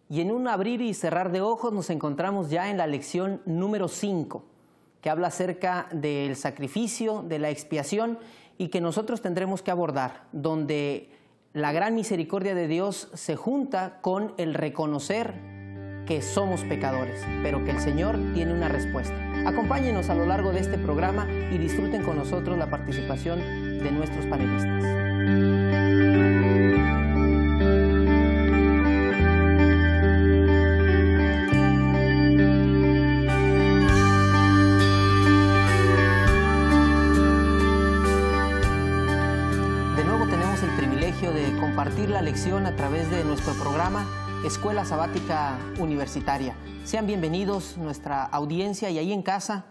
Y en un abrir y cerrar de ojos nos encontramos ya en la lección número 5, que habla acerca del sacrificio, de la expiación y que nosotros tendremos que abordar, donde la gran misericordia de Dios se junta con el reconocer que somos pecadores, pero que el Señor tiene una respuesta. Acompáñenos a lo largo de este programa y disfruten con nosotros la participación de nuestros panelistas. De compartir la lección a través de nuestro programa Escuela Sabática Universitaria. Sean bienvenidos nuestra audiencia y ahí en casa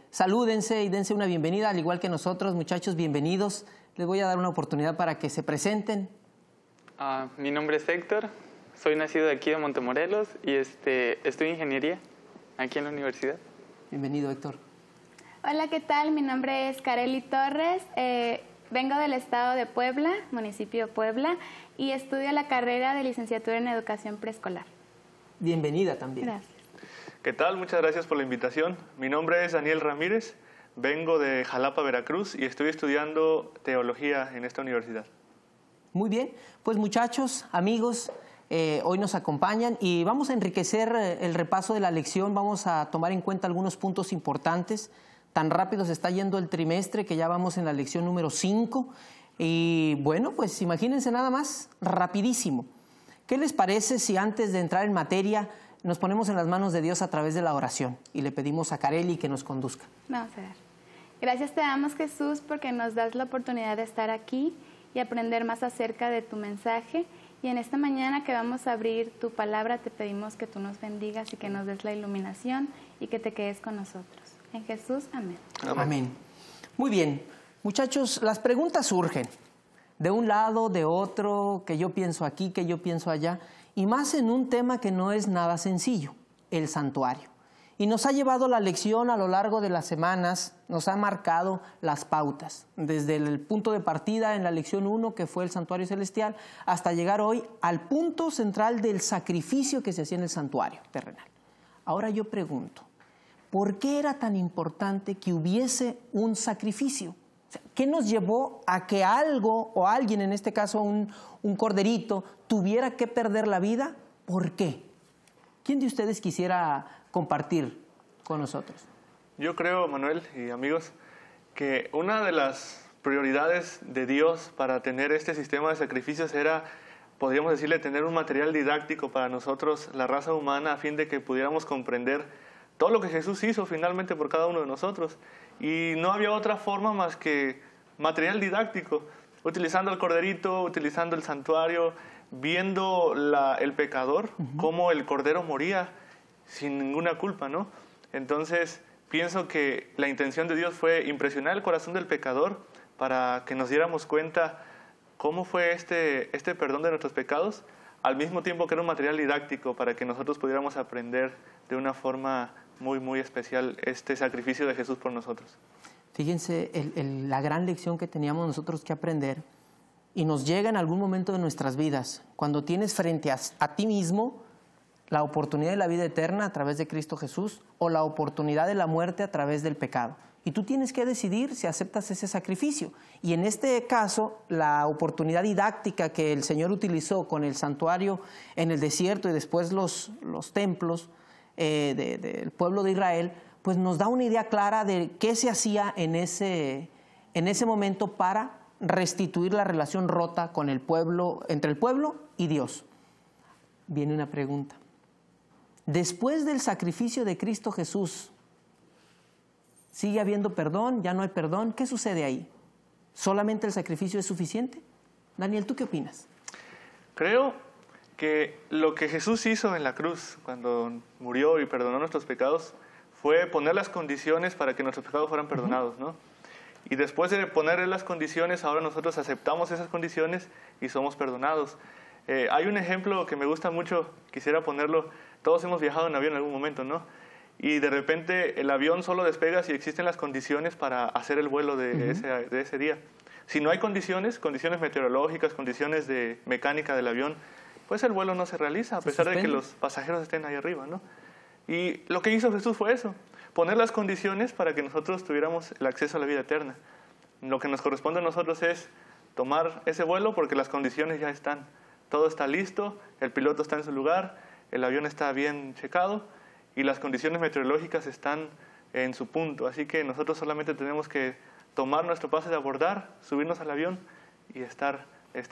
salúdense y dense una bienvenida, al igual que nosotros, muchachos, bienvenidos. Les voy a dar una oportunidad para que se presenten. Mi nombre es Héctor, soy nacido de aquí de Montemorelos y estudio ingeniería aquí en la universidad. Bienvenido, Héctor. Hola, ¿qué tal? Mi nombre es Kareli Torres. Vengo del estado de Puebla, municipio de Puebla, y estudio la carrera de licenciatura en educación preescolar. Bienvenida también. Gracias. ¿Qué tal? Muchas gracias por la invitación. Mi nombre es Daniel Ramírez, vengo de Jalapa, Veracruz, y estoy estudiando teología en esta universidad. Muy bien, pues muchachos, amigos, hoy nos acompañan y vamos a enriquecer el repaso de la lección, vamos a tomar en cuenta algunos puntos importantes. Tan rápido se está yendo el trimestre que ya vamos en la lección número 5. Y bueno, pues imagínense nada más, rapidísimo. ¿Qué les parece si antes de entrar en materia nos ponemos en las manos de Dios a través de la oración y le pedimos a Kareli que nos conduzca? Vamos a ver. Gracias te damos, Jesús, porque nos das la oportunidad de estar aquí y aprender más acerca de tu mensaje. Y en esta mañana que vamos a abrir tu palabra, te pedimos que tú nos bendigas y que nos des la iluminación y que te quedes con nosotros. En Jesús, amén. Amén. Muy bien. Muchachos, las preguntas surgen de un lado, de otro, que yo pienso aquí, que yo pienso allá, y más en un tema que no es nada sencillo, el santuario. Y nos ha llevado la lección a lo largo de las semanas, nos ha marcado las pautas, desde el punto de partida en la lección 1, que fue el santuario celestial, hasta llegar hoy al punto central del sacrificio que se hacía en el santuario terrenal. Ahora yo pregunto, ¿por qué era tan importante que hubiese un sacrificio? O sea, ¿qué nos llevó a que algo o alguien, en este caso un corderito, tuviera que perder la vida? ¿Por qué? ¿Quién de ustedes quisiera compartir con nosotros? Yo creo, Manuel y amigos, que una de las prioridades de Dios para tener este sistema de sacrificios era, podríamos decirle, tener un material didáctico para nosotros, la raza humana, a fin de que pudiéramos comprender todo lo que Jesús hizo finalmente por cada uno de nosotros. Y no había otra forma más que material didáctico, utilizando el corderito, utilizando el santuario, viendo el pecador, cómo el cordero moría sin ninguna culpa, ¿no? Entonces, pienso que la intención de Dios fue impresionar el corazón del pecador para que nos diéramos cuenta cómo fue este perdón de nuestros pecados, al mismo tiempo que era un material didáctico para que nosotros pudiéramos aprender de una forma muy, muy especial este sacrificio de Jesús por nosotros. Fíjense la gran lección que teníamos nosotros que aprender y nos llega en algún momento de nuestras vidas, cuando tienes frente a ti mismo la oportunidad de la vida eterna a través de Cristo Jesús o la oportunidad de la muerte a través del pecado. Y tú tienes que decidir si aceptas ese sacrificio. Y en este caso, la oportunidad didáctica que el Señor utilizó con el santuario en el desierto y después los templos del pueblo de Israel, pues nos da una idea clara de qué se hacía en ese momento para restituir la relación rota con el pueblo, entre el pueblo y Dios. Viene una pregunta. Después del sacrificio de Cristo Jesús, ¿sigue habiendo perdón? ¿Ya no hay perdón? ¿Qué sucede ahí? ¿Solamente el sacrificio es suficiente? Daniel, ¿tú qué opinas? Creo que lo que Jesús hizo en la cruz, cuando murió y perdonó nuestros pecados, fue poner las condiciones para que nuestros pecados fueran perdonados, ¿no? Y después de ponerle las condiciones, ahora nosotros aceptamos esas condiciones y somos perdonados. Hay un ejemplo que me gusta mucho, quisiera ponerlo. Todos hemos viajado en avión en algún momento, ¿no? Y de repente el avión solo despega si existen las condiciones para hacer el vuelo de ese día. Si no hay condiciones meteorológicas, condiciones de mecánica del avión, pues el vuelo no se realiza, a pesar de que los pasajeros estén ahí arriba, ¿no? Y lo que hizo Jesús fue eso, poner las condiciones para que nosotros tuviéramos el acceso a la vida eterna. Lo que nos corresponde a nosotros es tomar ese vuelo porque las condiciones ya están. Todo está listo, el piloto está en su lugar, el avión está bien checado y las condiciones meteorológicas están en su punto. Así que nosotros solamente tenemos que tomar nuestro pase de abordar, subirnos al avión y estar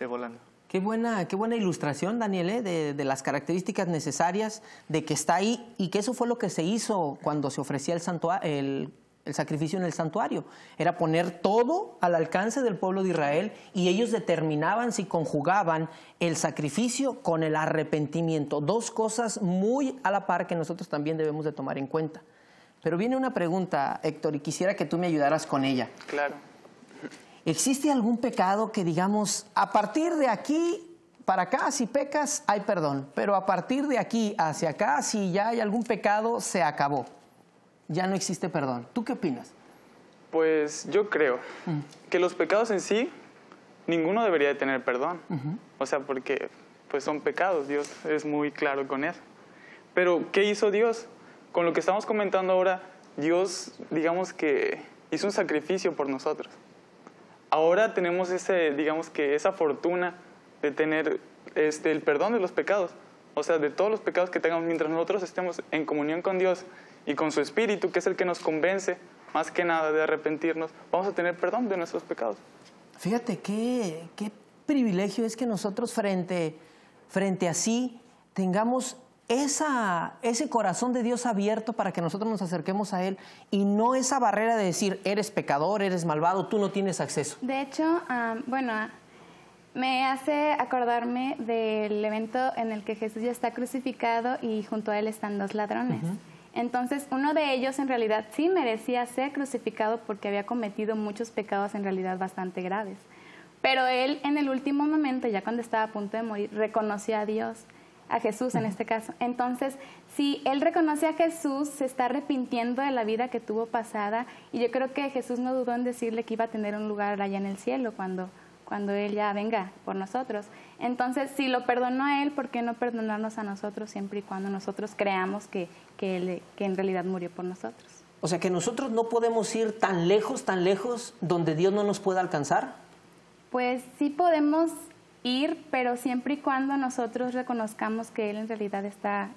volando. Qué buena ilustración, Daniel, de las características necesarias, de que está ahí y que eso fue lo que se hizo cuando se ofrecía el sacrificio en el santuario. Era poner todo al alcance del pueblo de Israel y ellos determinaban si conjugaban el sacrificio con el arrepentimiento. Dos cosas muy a la par que nosotros también debemos de tomar en cuenta. Pero viene una pregunta, Héctor, y quisiera que tú me ayudaras con ella. Claro. ¿Existe algún pecado que digamos, a partir de aquí para acá, si pecas, hay perdón, pero a partir de aquí hacia acá, si ya hay algún pecado, se acabó? Ya no existe perdón. ¿Tú qué opinas? Pues yo creo que los pecados en sí, ninguno debería de tener perdón. O sea, porque pues son pecados, Dios es muy claro con eso. Pero, ¿qué hizo Dios? Con lo que estamos comentando ahora, Dios, digamos que hizo un sacrificio por nosotros. Ahora tenemos esa fortuna de tener el perdón de los pecados. O sea, de todos los pecados que tengamos, mientras nosotros estemos en comunión con Dios y con su Espíritu, que es el que nos convence, más que nada, de arrepentirnos, vamos a tener perdón de nuestros pecados. Fíjate qué privilegio es que nosotros frente a sí tengamos ese corazón de Dios abierto para que nosotros nos acerquemos a Él y no esa barrera de decir, eres pecador, eres malvado, tú no tienes acceso. De hecho, me hace acordarme del evento en el que Jesús ya está crucificado y junto a Él están dos ladrones. Entonces, uno de ellos en realidad sí merecía ser crucificado porque había cometido muchos pecados en realidad bastante graves. Pero él en el último momento, ya cuando estaba a punto de morir, reconoció a Dios, a Jesús en este caso. Entonces, si él reconoce a Jesús, se está arrepintiendo de la vida que tuvo pasada, y yo creo que Jesús no dudó en decirle que iba a tener un lugar allá en el cielo cuando Él ya venga por nosotros. Entonces, si lo perdonó a Él, ¿por qué no perdonarnos a nosotros siempre y cuando nosotros creamos que en realidad murió por nosotros? O sea, que nosotros no podemos ir tan lejos, donde Dios no nos pueda alcanzar. Pues sí podemos ir, pero siempre y cuando nosotros reconozcamos que Él en realidad está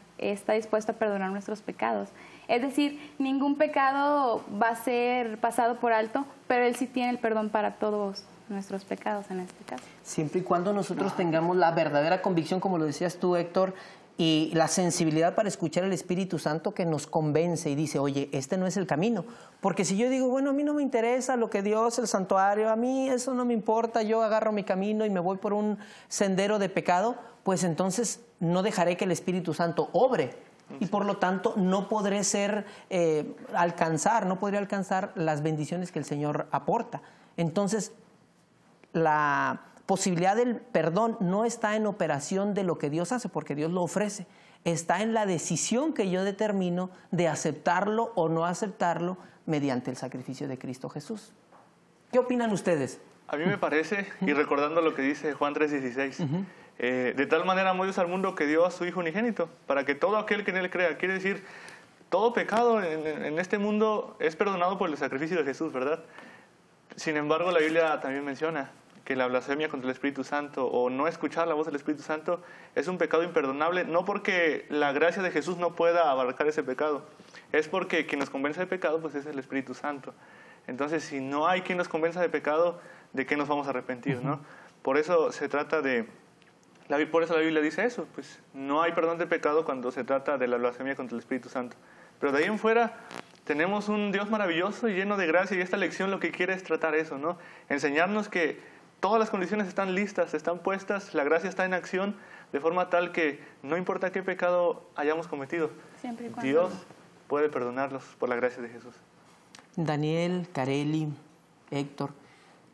dispuesto a perdonar nuestros pecados. Es decir, ningún pecado va a ser pasado por alto, pero Él sí tiene el perdón para todos nuestros pecados en este caso. Siempre y cuando nosotros tengamos la verdadera convicción, como lo decías tú, Héctor, y la sensibilidad para escuchar al Espíritu Santo que nos convence y dice, oye, este no es el camino. Porque si yo digo, bueno, a mí no me interesa lo que Dios, el santuario, a mí eso no me importa, yo agarro mi camino y me voy por un sendero de pecado, pues entonces no dejaré que el Espíritu Santo obre. Y por lo tanto no podré alcanzar las bendiciones que el Señor aporta. Entonces, la posibilidad del perdón no está en operación de lo que Dios hace, porque Dios lo ofrece. Está en la decisión que yo determino de aceptarlo o no aceptarlo mediante el sacrificio de Cristo Jesús. ¿Qué opinan ustedes? A mí me parece, y recordando lo que dice Juan 3:16, de tal manera amó Dios al mundo que dio a su Hijo unigénito, para que todo aquel que en Él crea, quiere decir, todo pecado en este mundo es perdonado por el sacrificio de Jesús, ¿verdad? Sin embargo, la Biblia también menciona que la blasfemia contra el Espíritu Santo o no escuchar la voz del Espíritu Santo es un pecado imperdonable, no porque la gracia de Jesús no pueda abarcar ese pecado, es porque quien nos convence de pecado pues es el Espíritu Santo. Entonces, si no hay quien nos convenza de pecado, ¿de qué nos vamos a arrepentir, no? Por eso se trata por eso la Biblia dice eso, pues no hay perdón de pecado cuando se trata de la blasfemia contra el Espíritu Santo. Pero de ahí en fuera tenemos un Dios maravilloso y lleno de gracia, y esta lección lo que quiere es tratar eso, ¿no? Enseñarnos que todas las condiciones están listas, están puestas, la gracia está en acción, de forma tal que no importa qué pecado hayamos cometido, Dios puede perdonarlos por la gracia de Jesús. Daniel, Carely, Héctor,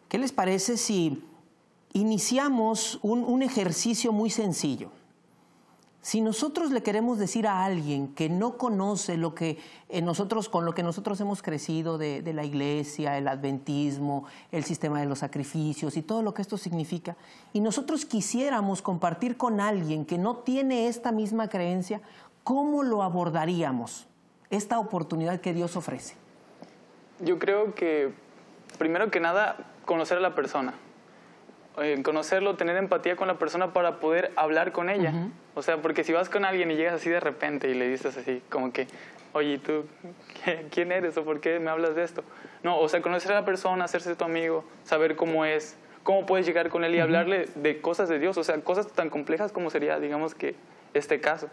¿qué les parece si iniciamos un ejercicio muy sencillo? Si nosotros le queremos decir a alguien que no conoce lo que con lo que nosotros hemos crecido de la iglesia, el adventismo, el sistema de los sacrificios y todo lo que esto significa, y nosotros quisiéramos compartir con alguien que no tiene esta misma creencia, ¿cómo lo abordaríamos? Esta oportunidad que Dios ofrece. Yo creo que, primero que nada, conocer a la persona. Conocerlo, tener empatía con la persona para poder hablar con ella. O sea, porque si vas con alguien y llegas así de repente y le dices así, como que, oye, ¿tú quién eres o por qué me hablas de esto? No, o sea, conocer a la persona, hacerse tu amigo, saber cómo es, cómo puedes llegar con él y hablarle de cosas de Dios. O sea, cosas tan complejas como sería, digamos, que este caso,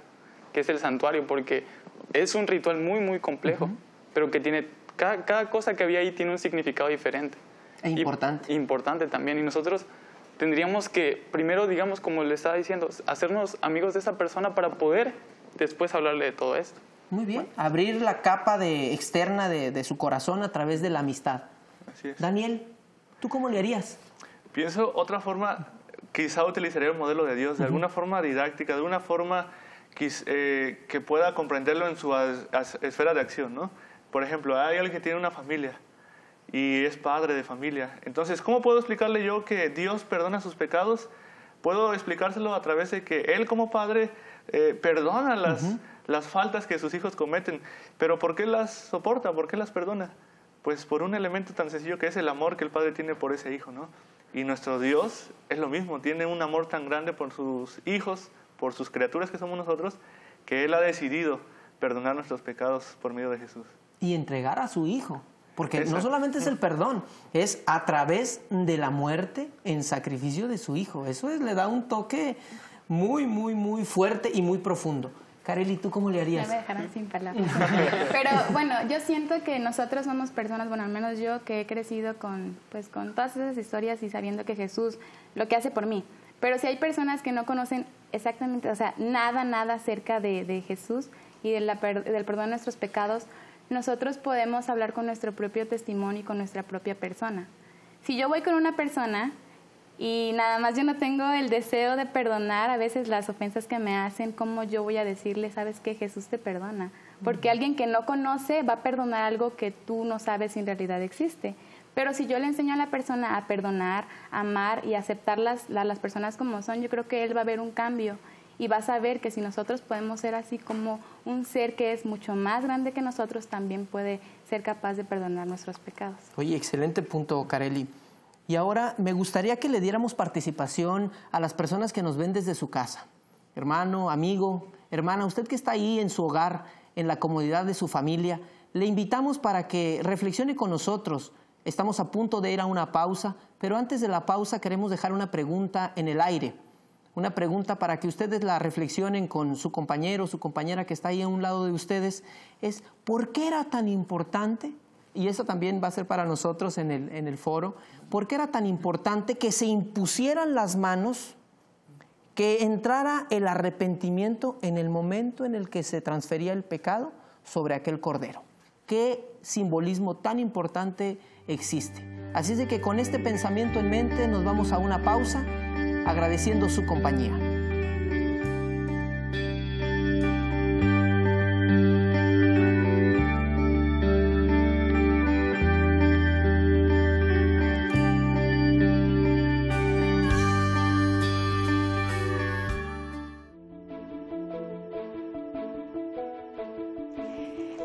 que es el santuario, porque es un ritual muy, muy complejo, pero que tiene, cada cosa que había ahí tiene un significado diferente. E importante. Importante también. Y nosotros tendríamos que, primero, digamos, como le estaba diciendo, hacernos amigos de esa persona para poder después hablarle de todo esto. Muy bien. Abrir la capa externa de su corazón a través de la amistad. Así es. Daniel, ¿tú cómo le harías? Pienso otra forma, quizá utilizaría el modelo de Dios, de alguna forma didáctica, de una forma que pueda comprenderlo en su esfera de acción, ¿no? Por ejemplo, hay alguien que tiene una familia y es padre de familia. Entonces, ¿cómo puedo explicarle yo que Dios perdona sus pecados? Puedo explicárselo a través de que Él como padre perdona las faltas que sus hijos cometen. Pero ¿por qué las soporta? ¿Por qué las perdona? Pues por un elemento tan sencillo que es el amor que el padre tiene por ese hijo, ¿no? Y nuestro Dios es lo mismo, tiene un amor tan grande por sus hijos, por sus criaturas que somos nosotros, que Él ha decidido perdonar nuestros pecados por medio de Jesús. Y entregar a su hijo. Porque Exacto. no solamente es el perdón, es a través de la muerte en sacrificio de su hijo. Eso le da un toque muy, muy, muy fuerte y muy profundo. Kareli, ¿tú cómo le harías? Ya me dejarán sin palabras. Pero bueno, yo siento que nosotros somos personas, bueno, al menos yo que he crecido con todas esas historias y sabiendo que Jesús lo que hace por mí. Pero si hay personas que no conocen exactamente, o sea, nada acerca de Jesús y del perdón de nuestros pecados, nosotros podemos hablar con nuestro propio testimonio y con nuestra propia persona. Si yo voy con una persona y nada más yo no tengo el deseo de perdonar a veces las ofensas que me hacen, ¿cómo yo voy a decirle, sabes qué, Jesús te perdona? Porque alguien que no conoce va a perdonar algo que tú no sabes si en realidad existe. Pero si yo le enseño a la persona a perdonar, a amar y aceptar las personas como son, yo creo que él va a ver un cambio. Y vas a ver que si nosotros podemos ser así como un ser que es mucho más grande que nosotros, también puede ser capaz de perdonar nuestros pecados. Oye, excelente punto, Kareli. Y ahora me gustaría que le diéramos participación a las personas que nos ven desde su casa. Hermano, amigo, hermana, usted que está ahí en su hogar, en la comodidad de su familia, le invitamos para que reflexione con nosotros. Estamos a punto de ir a una pausa, pero antes de la pausa queremos dejar una pregunta en el aire. Una pregunta para que ustedes la reflexionen con su compañero, su compañera que está ahí a un lado de ustedes, es ¿por qué era tan importante? Y eso también va a ser para nosotros en el foro. ¿Por qué era tan importante que se impusieran las manos, que entrara el arrepentimiento en el momento en el que se transfería el pecado sobre aquel cordero? ¿Qué simbolismo tan importante existe? Así es de que con este pensamiento en mente nos vamos a una pausa, agradeciendo su compañía.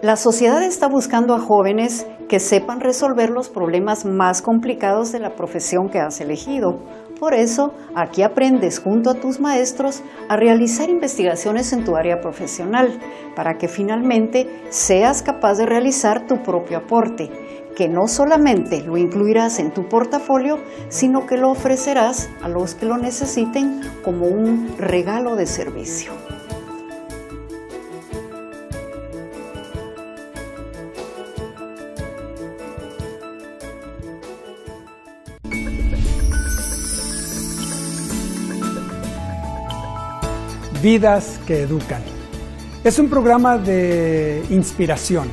La sociedad está buscando a jóvenes que sepan resolver los problemas más complicados de la profesión que has elegido. Por eso, aquí aprendes junto a tus maestros a realizar investigaciones en tu área profesional, para que finalmente seas capaz de realizar tu propio aporte, que no solamente lo incluirás en tu portafolio, sino que lo ofrecerás a los que lo necesiten como un regalo de servicio. Vidas que educan. Es un programa de inspiración,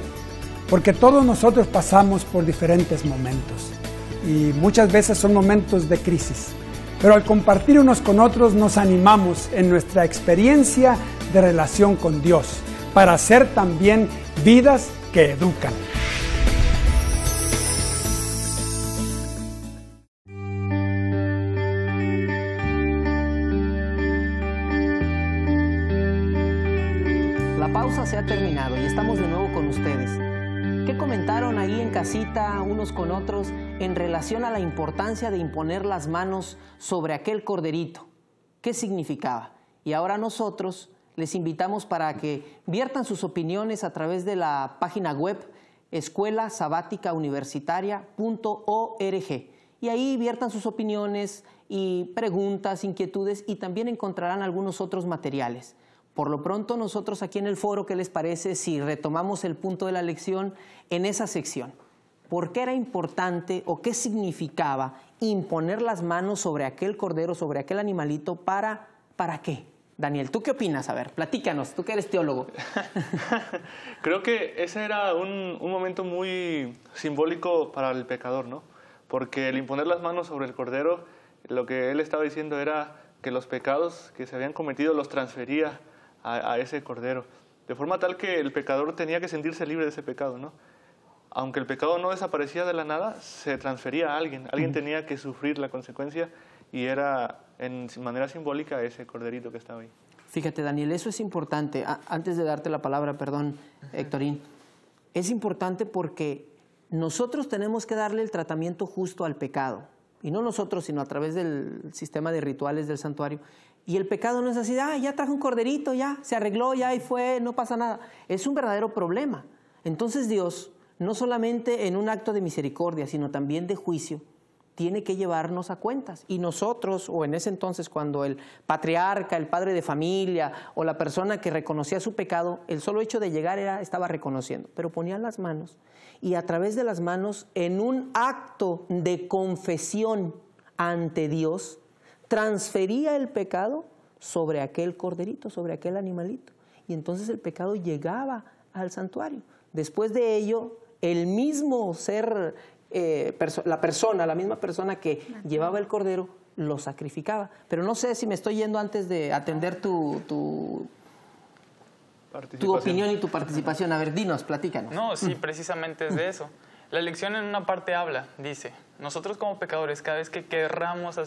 porque todos nosotros pasamos por diferentes momentos y muchas veces son momentos de crisis. Pero al compartir unos con otros nos animamos en nuestra experiencia de relación con Dios, para ser también vidas que educan. La pausa se ha terminado y estamos de nuevo con ustedes. ¿Qué comentaron ahí en casita unos con otros en relación a la importancia de imponer las manos sobre aquel corderito? ¿Qué significaba? Y ahora nosotros les invitamos para que viertan sus opiniones a través de la página web escuelasabaticauniversitaria.org, y ahí viertan sus opiniones y preguntas, inquietudes, y también encontrarán algunos otros materiales. Por lo pronto nosotros aquí en el foro, ¿qué les parece si retomamos el punto de la lección en esa sección? ¿Por qué era importante o qué significaba imponer las manos sobre aquel cordero, sobre aquel animalito? ¿Para qué? Daniel, ¿tú qué opinas? A ver, platícanos, tú que eres teólogo. Creo que ese era un momento muy simbólico para el pecador, ¿no? Porque el imponer las manos sobre el cordero, lo que él estaba diciendo era que los pecados que se habían cometido los transfería a ese cordero, de forma tal que el pecador tenía que sentirse libre de ese pecado, ¿no? Aunque el pecado no desaparecía de la nada, se transfería a alguien. Alguien tenía que sufrir la consecuencia, y era en manera simbólica ese corderito que estaba ahí. Fíjate, Daniel, eso es importante. Antes de darte la palabra, perdón, Héctorín, es importante porque nosotros tenemos que darle el tratamiento justo al pecado. Y no nosotros, sino a través del sistema de rituales del santuario. Y el pecado no es así, ya traje un corderito, ya se arregló, ya y fue, no pasa nada. Es un verdadero problema. Entonces Dios, no solamente en un acto de misericordia, sino también de juicio, tiene que llevarnos a cuentas. Y nosotros, o en ese entonces cuando el patriarca, el padre de familia o la persona que reconocía su pecado, el solo hecho de llegar estaba reconociendo, pero ponía las manos, y a través de las manos, en un acto de confesión ante Dios, transfería el pecado sobre aquel corderito, sobre aquel animalito, y entonces el pecado llegaba al santuario. Después de ello, el mismo ser, la misma persona que llevaba el cordero, lo sacrificaba. Pero no sé si me estoy yendo antes de atender tu opinión y tu participación. A ver, dinos, platícanos. No, sí, precisamente es de eso. La lección en una parte habla, dice, nosotros como pecadores, cada vez que querramos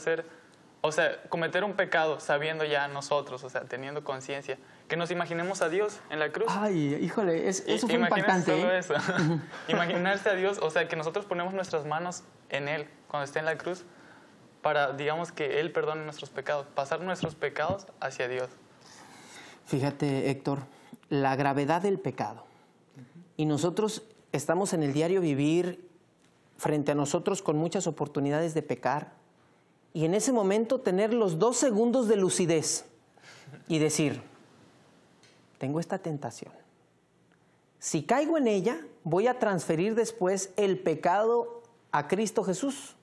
cometer un pecado, sabiendo ya nosotros, teniendo conciencia, que nos imaginemos a Dios en la cruz. Ay, híjole, eso fue impactante. Solo eso. Imaginarse a Dios, que nosotros ponemos nuestras manos en Él cuando esté en la cruz, para, digamos, que Él perdone nuestros pecados, pasar nuestros pecados hacia Dios. Fíjate, Héctor, la gravedad del pecado. Y nosotros estamos en el diario vivir frente a nosotros con muchas oportunidades de pecar, y en ese momento tener los 2 segundos de lucidez y decir, tengo esta tentación. Si caigo en ella, voy a transferir después el pecado a Cristo Jesús,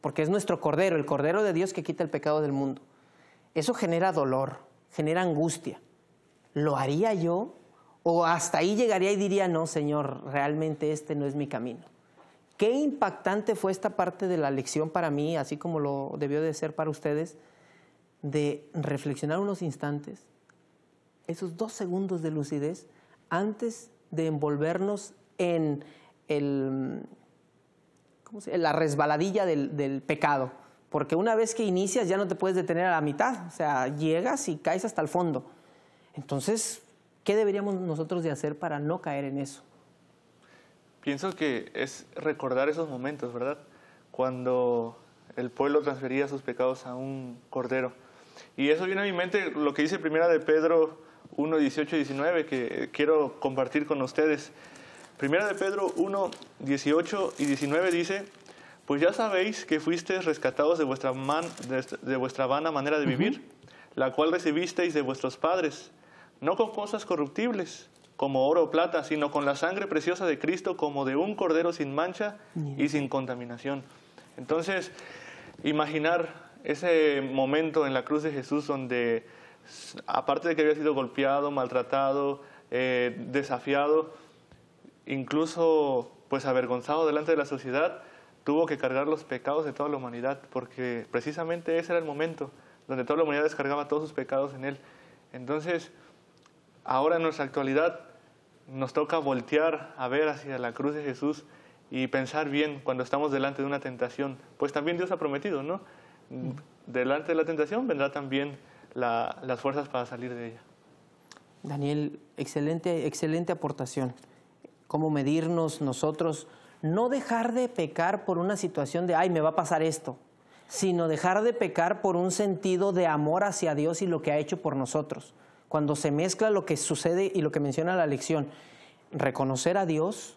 porque es nuestro Cordero, el Cordero de Dios que quita el pecado del mundo. Eso genera dolor, genera angustia. ¿Lo haría yo? ¿O hasta ahí llegaría y diría, no, Señor, realmente este no es mi camino? Qué impactante fue esta parte de la lección para mí, así como lo debió de ser para ustedes, de reflexionar unos instantes, esos 2 segundos de lucidez, antes de envolvernos en la resbaladilla del pecado. Porque una vez que inicias ya no te puedes detener a la mitad, llegas y caes hasta el fondo. Entonces, ¿qué deberíamos nosotros de hacer para no caer en eso? Pienso que es recordar esos momentos, ¿verdad? Cuando el pueblo transfería sus pecados a un cordero. Y eso viene a mi mente lo que dice Primera de Pedro 1, 18 y 19, que quiero compartir con ustedes. Primera de Pedro 1, 18 y 19 dice, pues ya sabéis que fuisteis rescatados de vuestra vana manera de vivir, la cual recibisteis de vuestros padres, no con cosas corruptibles, como oro o plata, sino con la sangre preciosa de Cristo, como de un cordero sin mancha y sin contaminación. Entonces, imaginar ese momento en la cruz de Jesús donde, aparte de que había sido golpeado, maltratado, desafiado, incluso pues avergonzado delante de la sociedad, tuvo que cargar los pecados de toda la humanidad, porque precisamente ese era el momento donde toda la humanidad descargaba todos sus pecados en Él. Entonces, ahora en nuestra actualidad nos toca voltear a ver hacia la cruz de Jesús y pensar bien cuando estamos delante de una tentación. Pues también Dios ha prometido, ¿no? Delante de la tentación vendrá también las fuerzas para salir de ella. Daniel, excelente aportación. Cómo medirnos nosotros, no dejar de pecar por una situación de, ay, me va a pasar esto, sino dejar de pecar por un sentido de amor hacia Dios y lo que ha hecho por nosotros. Cuando se mezcla lo que sucede y lo que menciona la lección, reconocer a Dios,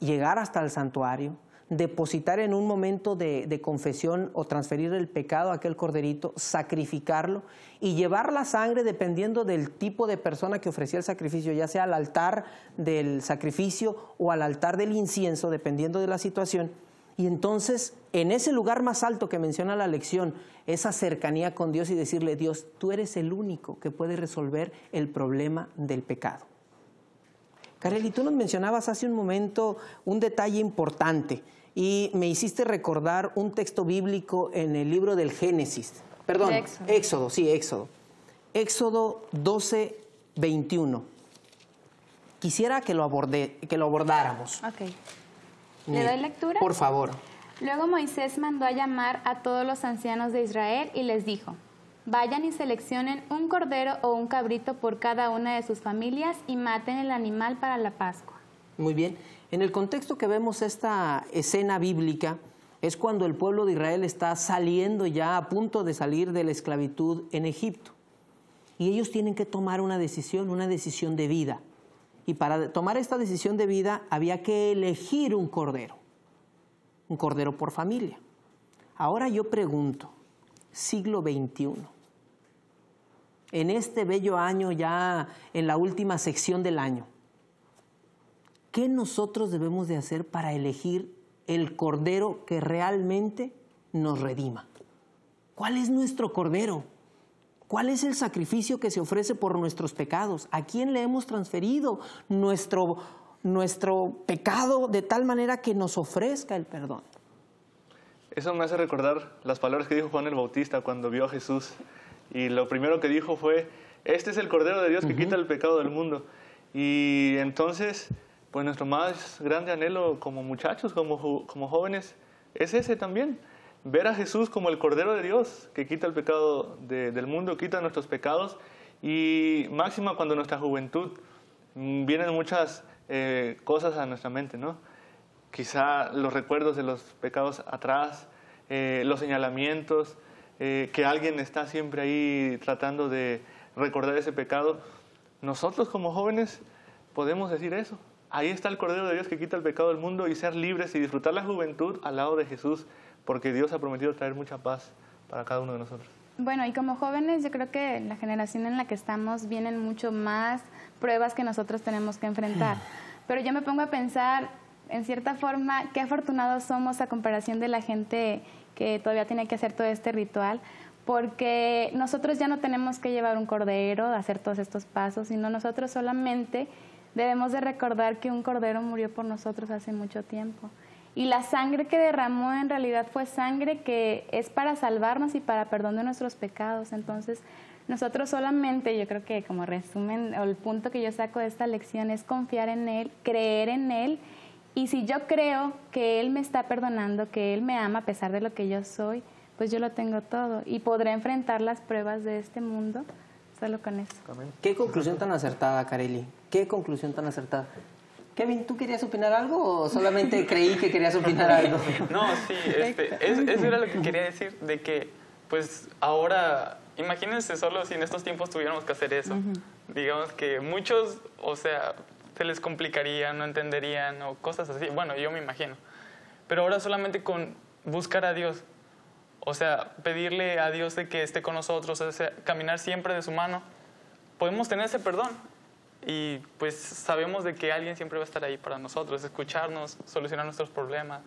llegar hasta el santuario, depositar en un momento de confesión o transferir el pecado a aquel corderito, sacrificarlo y llevar la sangre dependiendo del tipo de persona que ofrecía el sacrificio, ya sea al altar del sacrificio o al altar del incienso, dependiendo de la situación. Y entonces, en ese lugar más alto que menciona la lección, esa cercanía con Dios y decirle, Dios, tú eres el único que puede resolver el problema del pecado. Kareli, tú nos mencionabas hace un momento un detalle importante y me hiciste recordar un texto bíblico en el libro del Génesis. Perdón, Éxodo. Éxodo 12, 21. Quisiera que lo abordáramos. Ok. ¿Le doy lectura? Por favor. Luego Moisés mandó a llamar a todos los ancianos de Israel y les dijo, vayan y seleccionen un cordero o un cabrito por cada una de sus familias y maten el animal para la Pascua. Muy bien. En el contexto que vemos esta escena bíblica es cuando el pueblo de Israel está saliendo ya a punto de salir de la esclavitud en Egipto. Y ellos tienen que tomar una decisión de vida. Y para tomar esta decisión de vida había que elegir un cordero por familia. Ahora yo pregunto, siglo XXI, en este bello año ya en la última sección del año, ¿qué nosotros debemos de hacer para elegir el cordero que realmente nos redima? ¿Cuál es nuestro cordero? ¿Cuál es el sacrificio que se ofrece por nuestros pecados? ¿A quién le hemos transferido nuestro pecado de tal manera que nos ofrezca el perdón? Eso me hace recordar las palabras que dijo Juan el Bautista cuando vio a Jesús. Y lo primero que dijo fue, este es el Cordero de Dios que quita el pecado del mundo. Y entonces, pues nuestro más grande anhelo como muchachos, como jóvenes, es ese también. Ver a Jesús como el Cordero de Dios que quita el pecado del mundo, quita nuestros pecados. Y máxima cuando en nuestra juventud vienen muchas cosas a nuestra mente, ¿no? Quizá los recuerdos de los pecados atrás, los señalamientos, que alguien está siempre ahí tratando de recordar ese pecado. Nosotros como jóvenes podemos decir eso. Ahí está el Cordero de Dios que quita el pecado del mundo y ser libres y disfrutar la juventud al lado de Jesús, porque Dios ha prometido traer mucha paz para cada uno de nosotros. Bueno, y como jóvenes yo creo que la generación en la que estamos vienen mucho más pruebas que nosotros tenemos que enfrentar. Pero yo me pongo a pensar, en cierta forma, qué afortunados somos a comparación de la gente que todavía tiene que hacer todo este ritual, porque nosotros ya no tenemos que llevar un cordero, hacer todos estos pasos, sino nosotros solamente debemos de recordar que un cordero murió por nosotros hace mucho tiempo. Y la sangre que derramó en realidad fue sangre que es para salvarnos y para perdón de nuestros pecados. Entonces, nosotros solamente, yo creo que como resumen, o el punto que yo saco de esta lección es confiar en Él, creer en Él. Y si yo creo que Él me está perdonando, que Él me ama a pesar de lo que yo soy, pues yo lo tengo todo. Y podré enfrentar las pruebas de este mundo solo con eso. Amén. Qué conclusión tan acertada, Kareli. Qué conclusión tan acertada. Kevin, ¿tú querías opinar algo o solamente creí que querías opinar algo? No, sí, eso era lo que quería decir, de que pues ahora, imagínense solo si en estos tiempos tuviéramos que hacer eso. Digamos que muchos, o sea, se les complicaría, no entenderían o cosas así. Bueno, yo me imagino. Pero ahora solamente con buscar a Dios, o sea, pedirle a Dios de que esté con nosotros, o sea, caminar siempre de su mano, podemos tener ese perdón. Y pues sabemos de que alguien siempre va a estar ahí para nosotros, escucharnos, solucionar nuestros problemas.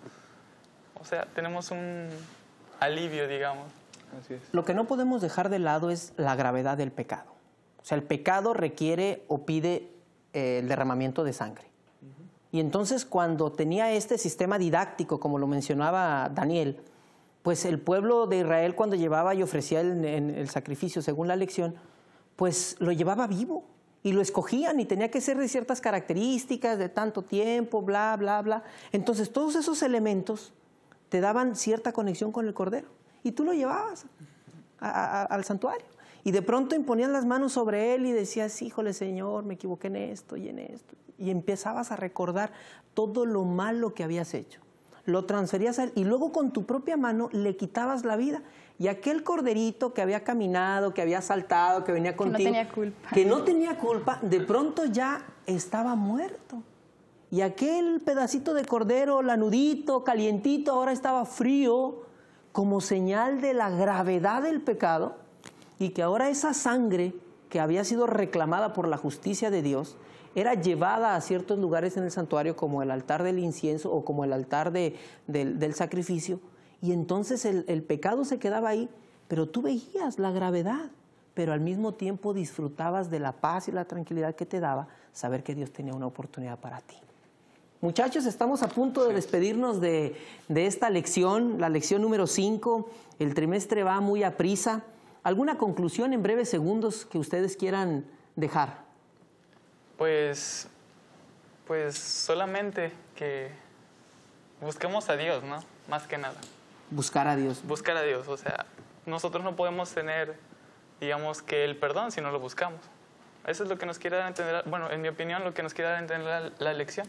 O sea, tenemos un alivio, digamos. Así es. Lo que no podemos dejar de lado es la gravedad del pecado. O sea, el pecado requiere o pide el derramamiento de sangre. Y entonces cuando tenía este sistema didáctico, como lo mencionaba Daniel, pues el pueblo de Israel cuando llevaba y ofrecía el sacrificio según la lección, pues lo llevaba vivo. y lo escogían y tenía que ser de ciertas características, de tanto tiempo, bla, bla, bla. Entonces todos esos elementos te daban cierta conexión con el Cordero y tú lo llevabas al santuario. Y de pronto imponían las manos sobre él y decías, híjole Señor, me equivoqué en esto y en esto. Y empezabas a recordar todo lo malo que habías hecho. Lo transferías a él y luego con tu propia mano le quitabas la vida. Y aquel corderito que había caminado, que había saltado, que venía contigo, que no tenía culpa, de pronto ya estaba muerto. Y aquel pedacito de cordero, lanudito, calientito, ahora estaba frío, como señal de la gravedad del pecado, y que ahora esa sangre que había sido reclamada por la justicia de Dios era llevada a ciertos lugares en el santuario, como el altar del incienso o como el altar del sacrificio, y entonces el pecado se quedaba ahí, pero tú veías la gravedad, pero al mismo tiempo disfrutabas de la paz y la tranquilidad que te daba saber que Dios tenía una oportunidad para ti. Muchachos, estamos a punto de despedirnos de esta lección, la lección número 5. El trimestre va muy aprisa. ¿Alguna conclusión en breves segundos que ustedes quieran dejar? Pues solamente que busquemos a Dios, ¿no? Más que nada. Buscar a Dios. Buscar a Dios, o sea, nosotros no podemos tener, digamos, que el perdón si no lo buscamos. Eso es lo que nos quiere dar a entender, bueno, en mi opinión, lo que nos quiere dar a entender la lección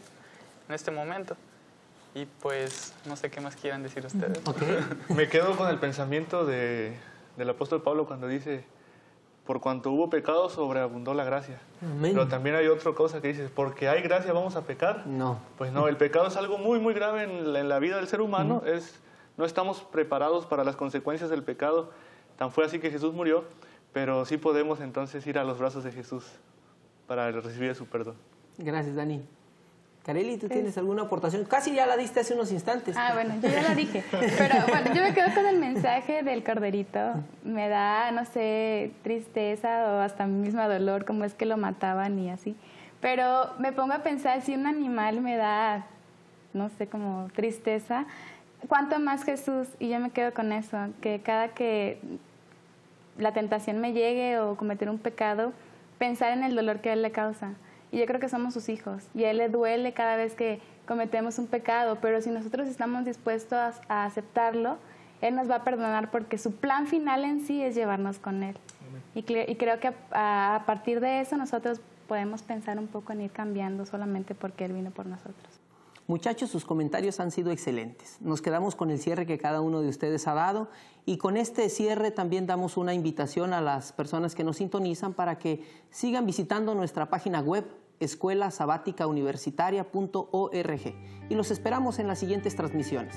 en este momento. Y pues, no sé qué más quieran decir ustedes. Okay. Me quedo con el pensamiento del apóstol Pablo cuando dice, por cuanto hubo pecado, sobreabundó la gracia. Amén. Pero también hay otra cosa que dice, porque hay gracia, ¿vamos a pecar? No. Pues no, el pecado es algo muy, muy grave en la vida del ser humano. No estamos preparados para las consecuencias del pecado. Tan fue así que Jesús murió, pero sí podemos entonces ir a los brazos de Jesús para recibir su perdón. Gracias, Dani. Kareli, ¿tú tienes alguna aportación? Casi ya la diste hace unos instantes. Bueno, yo ya la dije. Pero bueno, yo me quedo con el mensaje del corderito. Me da, no sé, tristeza o hasta mismo dolor, como es que lo mataban y así. Pero me pongo a pensar, si un animal me da, no sé, como tristeza, ¿cuánto más Jesús? Y yo me quedo con eso, que cada que la tentación me llegue o cometer un pecado, pensar en el dolor que a Él le causa. Y yo creo que somos sus hijos y a Él le duele cada vez que cometemos un pecado, pero si nosotros estamos dispuestos a aceptarlo, Él nos va a perdonar porque su plan final en sí es llevarnos con Él. Y creo que a partir de eso nosotros podemos pensar un poco en ir cambiando solamente porque Él vino por nosotros. Muchachos, sus comentarios han sido excelentes. Nos quedamos con el cierre que cada uno de ustedes ha dado y con este cierre también damos una invitación a las personas que nos sintonizan para que sigan visitando nuestra página web escuelasabaticauniversitaria.org y los esperamos en las siguientes transmisiones.